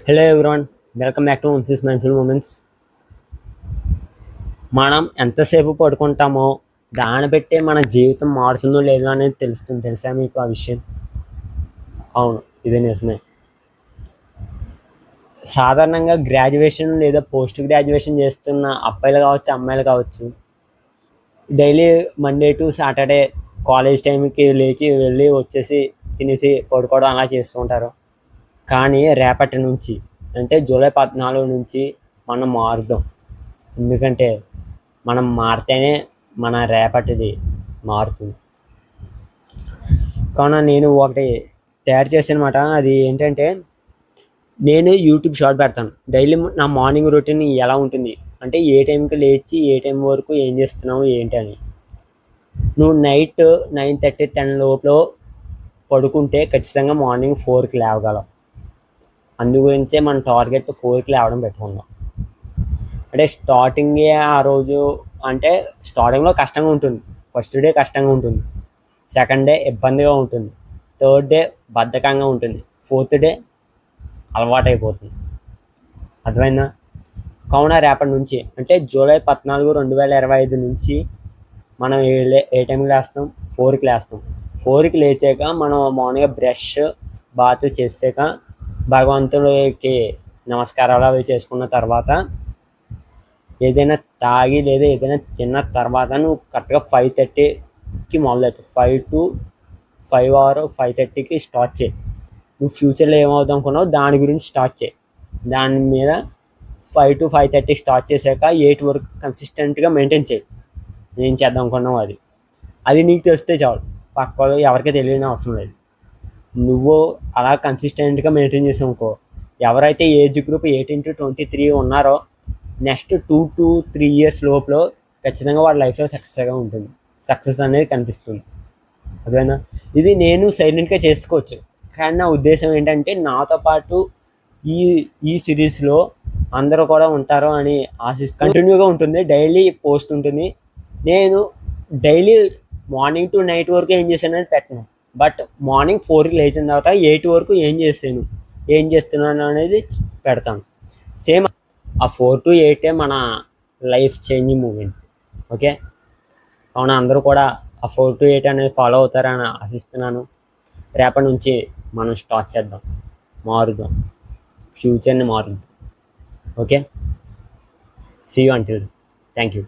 Hello everyone, welcome back to Vamshi's mindful moments. మనం ఎంతసేపు పడుకుంటామో దాన్ని బట్టే మన జీవితం మారుతుందో లేదో అనేది తెలుస్తుంది. తెలుసా మీకు ఆ విషయం? అవును, ఇది నిజమే. సాధారణంగా గ్రాడ్యుయేషన్ లేదా పోస్ట్ గ్రాడ్యుయేషన్ చేస్తున్న అబ్బాయిలు కావచ్చు, అమ్మాయిలు కావచ్చు, daily Monday to Saturday college టైంకి లేచి వెళ్ళి వచ్చేసి తినేసి పడుకోవడం అలా చేస్తూ ఉంటారు. కానీ రేపటి నుంచి అంటే జూలై 14 నుంచి మనం మారుదాం. ఎందుకంటే మనం మారితేనే మన రేపటిది మారుతుంది. కావున నేను ఒకటి తయారు చేశానమాట. అది ఏంటంటే, నేను యూట్యూబ్ షార్ట్ పెడతాను. డైలీ నా మార్నింగ్ రొటీన్ ఎలా ఉంటుంది అంటే, ఏ టైంకి లేచి ఏ టైం వరకు ఏం చేస్తున్నావు ఏంటి అని. నువ్వు నైట్ 9:30, 10 లోపల పడుకుంటే ఖచ్చితంగా మార్నింగ్ 4కి లేవగలవు. అందు గురించే మన టార్గెట్ 4కి లేవడం పెట్టుకుందాం. అంటే స్టార్టింగే ఆ రోజు అంటే స్టార్టింగ్లో కష్టంగా ఉంటుంది. ఫస్ట్ డే కష్టంగా ఉంటుంది, సెకండ్ డే ఇబ్బందిగా ఉంటుంది, థర్డ్ డే బద్ధకంగా ఉంటుంది, ఫోర్త్ డే అలవాటైపోతుంది. అర్థమైందా? కావున రేపటి నుంచి అంటే జూలై 14, 2025 నుంచి మనం ఏ టైంకి లేస్తాం? 4కి లేస్తాం. 4కి లేచాక మనం మార్నింగ్గా బ్రష్ బాత్ చేసాక భగవంతుడికి నమస్కారాలు అవి చేసుకున్న తర్వాత ఏదైనా తాగి లేదా ఏదైనా తిన్న తర్వాత నువ్వు కరెక్ట్గా 5:30కి మొదలెట్టు. 5 to 5 or 5:30కి స్టార్ట్ చేయి. నువ్వు ఫ్యూచర్లో ఏమవుదాం అనుకున్నావు దాని గురించి స్టార్ట్ చేయి. దాని మీద 5 to 5:30 స్టార్ట్ చేశాక 8 వరకు కన్సిస్టెంట్గా మెయింటైన్ చేయి. ఏం చేద్దాం అనుకున్నావు అది నీకు తెలిస్తే చాలు. పక్క వాళ్ళు ఎవరికీ తెలియని అవసరం లేదు. నువ్వు అలా కన్సిస్టెంట్గా మెయింటైన్ చేసావు అనుకో, ఎవరైతే ఏజ్ గ్రూప్ 18 to 23 ఉన్నారో నెక్స్ట్ 2 to 3 years లోపల ఖచ్చితంగా వాళ్ళ లైఫ్లో సక్సెస్గా ఉంటుంది. సక్సెస్ అనేది కనిపిస్తుంది. అదేనా? ఇది నేను సైలెంట్గా చేసుకోవచ్చు, కానీ నా ఉద్దేశం ఏంటంటే నాతో పాటు ఈ ఈ సిరీస్లో అందరూ కూడా ఉంటారు అని ఆశిస్తూ కంటిన్యూగా ఉంటుంది. డైలీ పోస్ట్ ఉంటుంది. నేను డైలీ మార్నింగ్ టు నైట్ వరకు ఏం చేశాను అనేది పెట్టను. బట్ మార్నింగ్ 4కి లేచిన తర్వాత 8 వరకు ఏం చేస్తున్నాను అనేది పెడతాను. సేమ్ ఆ 4 to 8 మన లైఫ్ చేంజింగ్ మూమెంట్. ఓకే, అవునా? అందరూ కూడా ఆ 4 to 8 అనేది ఫాలో అవుతారని ఆశిస్తున్నాను. రేపటి నుంచి మనం స్టార్ట్ చేద్దాం, మారుదాం, ఫ్యూచర్ని మారుద్దాం. Okay, see you until. Thank you.